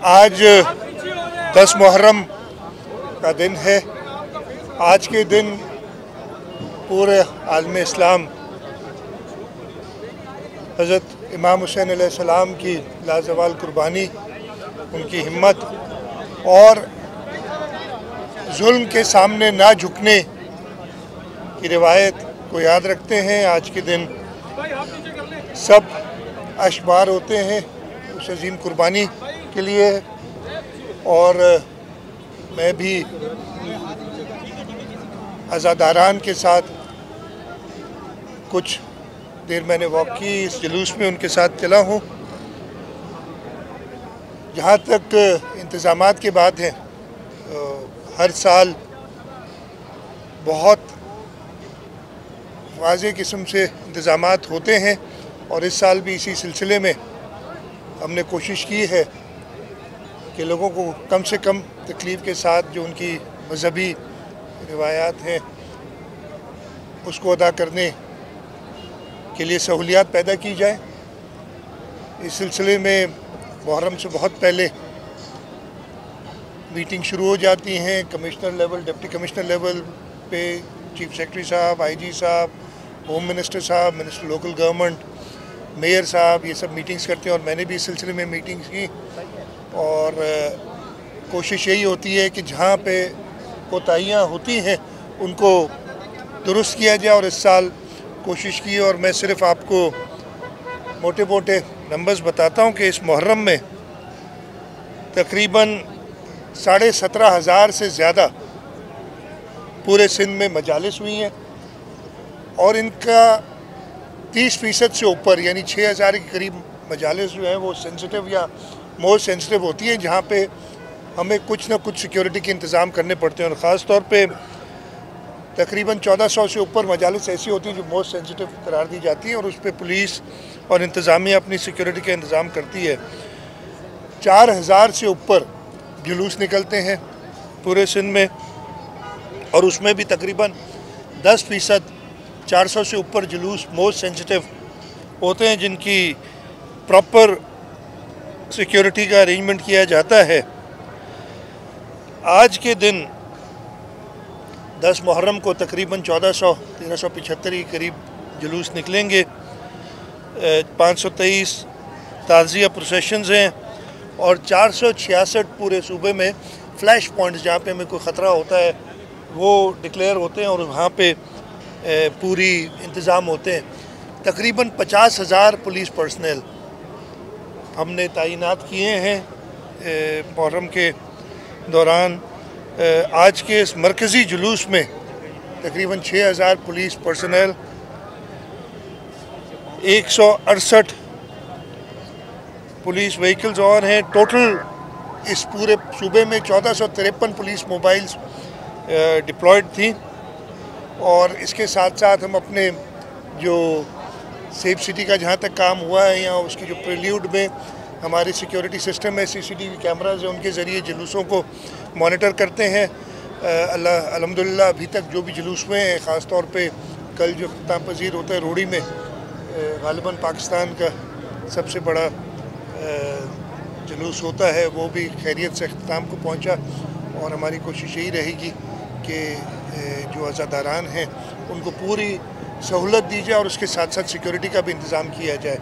आज 10 मुहर्रम का दिन है। आज के दिन पूरे आलम इस्लाम हज़रत इमाम हुसैन अलैहिस्सलाम की लाजवाल कुर्बानी, उनकी हिम्मत और जुल्म के सामने ना झुकने की रिवायत को याद रखते हैं। आज के दिन सब अशबार होते हैं उस अजीम कुर्बानी के लिए, और मैं भी अज़ादारान के साथ कुछ देर मैंने वॉक की, इस जुलूस में उनके साथ चला हूँ। जहाँ तक इंतज़ामात की बात है, हर साल बहुत वाज़ेह किस्म से इंतज़ामात होते हैं और इस साल भी इसी सिलसिले में हमने कोशिश की है कि लोगों को कम से कम तकलीफ़ के साथ जो उनकी मज़हबी रिवायात हैं उसको अदा करने के लिए सहूलियात पैदा की जाए। इस सिलसिले में मुहर्रम से बहुत पहले मीटिंग शुरू हो जाती हैं। Commissioner level, deputy commissioner level पे चीफ सेक्रेटरी साहब, आईजी साहब, होम मिनिस्टर साहब, मिनिस्टर लोकल गवर्नमेंट, मेयर साहब, ये सब मीटिंग्स करते हैं और मैंने भी इस सिलसिले में मीटिंग्स की। और कोशिश यही होती है कि जहाँ पे कोताहियाँ होती हैं उनको दुरुस्त किया जाए। और इस साल कोशिश की, और मैं सिर्फ आपको मोटे मोटे नंबर्स बताता हूँ कि इस मुहर्रम में तकरीबन 17,500 से ज़्यादा पूरे सिंध में मजालिस हुई हैं और इनका 30% से ऊपर यानी 6,000 के करीब मजालिस जो हैं वो सेंसिटिव या मोस्ट सेंसिटिव होती हैं, जहाँ पे हमें कुछ ना कुछ सिक्योरिटी के इंतज़ाम करने पड़ते हैं। और ख़ास तौर पे तकरीबन 1400 से ऊपर मजालिस ऐसी होती हैं जो मोस्ट सेंसिटिव करार दी जाती हैं और उस पर पुलिस और इंतज़ामिया अपनी सिक्योरिटी का इंतज़ाम करती है। 4,000 से ऊपर जुलूस निकलते हैं पूरे सिंध में और उसमें भी तकरीबन 10% 400 से ऊपर जुलूस मोस्ट सेंसिटिव होते हैं जिनकी प्रॉपर सिक्योरिटी का अरेंजमेंट किया जाता है। आज के दिन 10 मुहर्रम को तकरीबन 1375 के करीब जुलूस निकलेंगे। 523 ताज़िया प्रोसेशंस हैं और 466 पूरे सूबे में फ्लैश पॉइंट्स जहाँ पे हमें कोई ख़तरा होता है वो डिक्लेयर होते हैं और वहाँ पे पूरी इंतज़ाम होते हैं। तकरीबन 50,000 पुलिस पर्सनल हमने तैनात किए हैं मुहर्रम के दौरान। आज के इस मरकज़ी जुलूस में तकरीबन 6,000 पुलिस पर्सनल, 168 पुलिस व्हीकल्स और हैं। टोटल इस पूरे सूबे में 1453 पुलिस मोबाइल्स डिप्लॉयड थी। और इसके साथ साथ हम अपने जो सेफ सिटी का जहाँ तक काम हुआ है या उसकी जो प्रील्यूड में हमारे सिक्योरिटी सिस्टम है, CCTV कैमराज है, उनके ज़रिए जुलूसों को मॉनिटर करते हैं। अल्हम्दुलिल्लाह अभी तक जो भी जुलूस हुए हैं, ख़ास तौर पे कल जो इख्तिताम पज़ीर होता है रोड़ी में, ग़ालिबन पाकिस्तान का सबसे बड़ा जुलूस होता है, वो भी खैरियत से इख्तिताम को पहुँचा। और हमारी कोशिश यही रहेगी कि जो अज़ादारान हैं उनको पूरी सहूलत दी जाए और उसके साथ साथ सिक्योरिटी का भी इंतज़ाम किया जाए।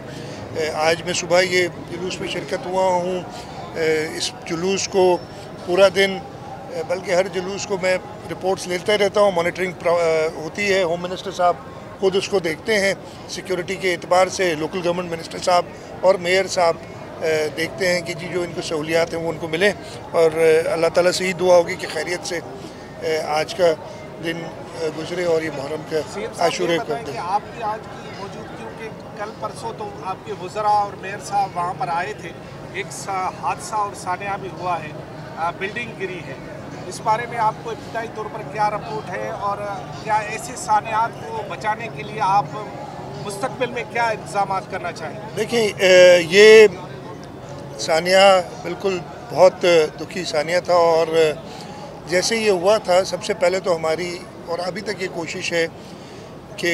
आज मैं सुबह ये जुलूस में शिरकत हुआ हूँ। इस जुलूस को पूरा दिन, बल्कि हर जुलूस को मैं रिपोर्ट्स लेते रहता हूँ, मॉनिटरिंग होती है। होम मिनिस्टर साहब खुद उसको देखते हैं सिक्योरिटी के एतबार से, लोकल गवर्नमेंट मिनिस्टर साहब और मेयर साहब देखते हैं कि जी जो इनको सहूलियात हैं वो उनको मिले। और अल्लाह ताला से ही दुआ होगी कि खैरियत से आज का दिन गुजरे और ये मुहर्रम का आशूरे कर दें। आपकी आज की मौजूदगी के कल परसों तो आपके वज़रा और मेयर साहब वहाँ पर आए थे, एक हादसा और सानिया भी हुआ है, बिल्डिंग गिरी है। इस बारे में आपको इब्तिदाई तौर पर क्या रिपोर्ट है और क्या ऐसे सानियात को बचाने के लिए आप मुस्तक़बिल में क्या इंतज़ाम करना चाहेंगे? देखिए, ये सानिया बिल्कुल बहुत दुखी सानिया था और जैसे ये हुआ था, सबसे पहले तो हमारी और अभी तक ये कोशिश है कि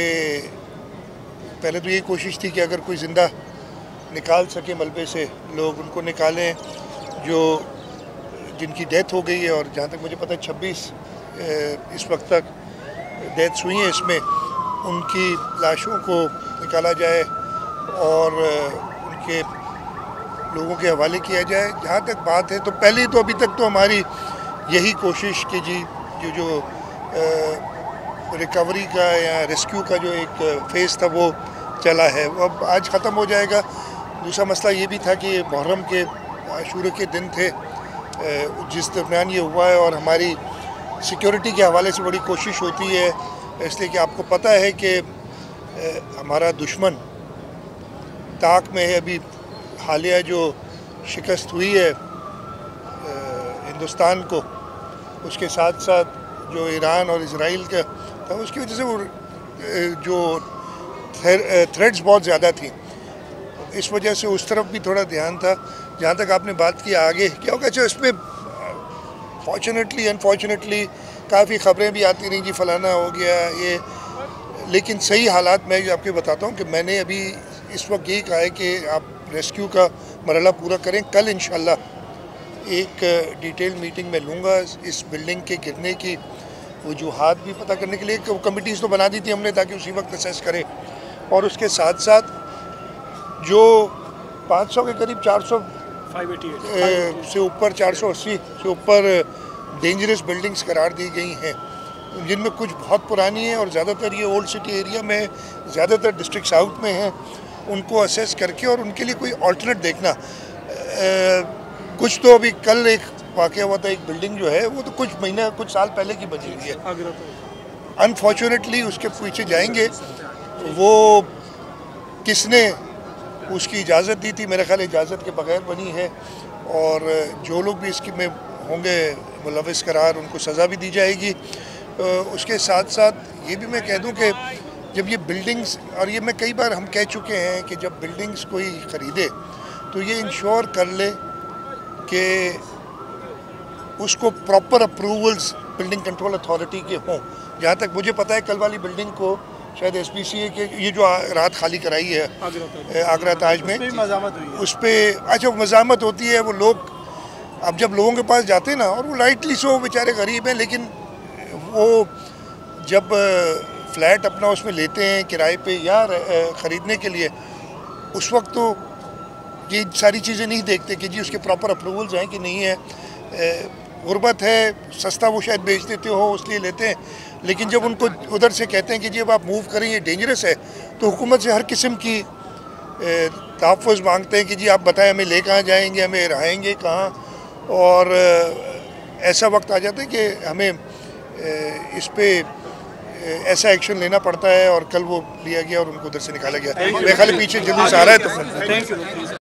पहले तो यही कोशिश थी कि अगर कोई ज़िंदा निकाल सके मलबे से, लोग उनको निकालें। जो जिनकी डेथ हो गई है, और जहाँ तक मुझे पता है 26 इस वक्त तक डेथ्स हुई हैं, इसमें उनकी लाशों को निकाला जाए और उनके लोगों के हवाले किया जाए। जहाँ तक बात है तो पहले तो अभी तक तो हमारी यही कोशिश कि जी जो रिकवरी का या रेस्क्यू का जो एक फेज़ था वो चला है, वो अब आज ख़त्म हो जाएगा। दूसरा मसला ये भी था कि मुहर्रम के आशूरा के दिन थे जिस दरमियान ये हुआ है, और हमारी सिक्योरिटी के हवाले से बड़ी कोशिश होती है, इसलिए कि आपको पता है कि हमारा दुश्मन ताक में है। अभी हालिया जो शिकस्त हुई है हिंदुस्तान को, उसके साथ साथ जो ईरान और इजराइल का था, उसकी वजह से वो जो थ्रेड्स बहुत ज़्यादा थी, इस वजह से उस तरफ भी थोड़ा ध्यान था। जहाँ तक आपने बात की आगे क्या होगा, अच्छा इसमें फॉर्चुनेटली अनफॉर्चुनेटली काफ़ी ख़बरें भी आती रहीं जी फलाना हो गया ये, लेकिन सही हालात मैं आपके बताता हूँ कि मैंने अभी इस वक्त यही कहा है कि आप रेस्क्यू का मरहला पूरा करें। कल इंशाल्लाह एक डिटेल मीटिंग में लूँगा इस बिल्डिंग के गिरने की वजूहात भी पता करने के लिए। कमिटीज़ तो बना दी थी हमने ताकि उसी वक्त असेस करें, और उसके साथ साथ जो 500 के करीब 588 से ऊपर 480 से ऊपर डेंजरस बिल्डिंग्स करार दी गई हैं, जिनमें कुछ बहुत पुरानी है और ज़्यादातर ये ओल्ड सिटी एरिया में, ज़्यादातर डिस्ट्रिक्ट साउथ में हैं, उनको असेस करके और उनके लिए कोई ऑल्टरनेट देखना। कुछ तो अभी कल एक वाक़या हुआ था, एक बिल्डिंग जो है वो तो कुछ साल पहले की बनी हुई है, अनफॉर्चुनेटली उसके पीछे जाएंगे वो किसने उसकी इजाज़त दी थी, मेरे ख्याल इजाज़त के बगैर बनी है, और जो लोग भी इसकी में होंगे मुलविस करार उनको सज़ा भी दी जाएगी। उसके साथ साथ ये भी मैं कह दूं कि जब ये बिल्डिंग्स, और ये मैं कई बार हम कह चुके हैं कि जब बिल्डिंग्स कोई ख़रीदे तो ये इंश्योर कर ले कि उसको proper approvals building control authority के हों। जहाँ तक मुझे पता है कल वाली बिल्डिंग को शायद SPCA के ये जो रात खाली कराई है आगरा ताज में, उस पर अच्छा मज़ामत होती है। वो लोग अब जब लोगों के पास जाते हैं ना, और वो लाइटली सो बेचारे गरीब हैं, लेकिन वो जब फ्लैट अपना उसमें लेते हैं किराए पे या ख़रीदने के लिए, उस वक्त तो ये सारी चीज़ें नहीं देखते कि जी उसके प्रॉपर अप्रूवल्स हैं कि नहीं है। गुर्बत है, सस्ता वो शायद बेच देते हो इसलिए लेते हैं, लेकिन जब उनको उधर से कहते हैं कि जी अब आप मूव करें ये डेंजरस है, तो हुकूमत से हर किस्म की तहफ़्फ़ुज़ मांगते हैं कि जी आप बताएं हमें ले कहाँ जाएंगे, हमें रहेंगे कहाँ, और ऐसा वक्त आ जाता है कि हमें इस पे ऐसा एक्शन लेना पड़ता है, और कल वो लिया गया और उनको उधर से निकाला गया। मेरे ख्याल पीछे जुलूस आ रहा है तो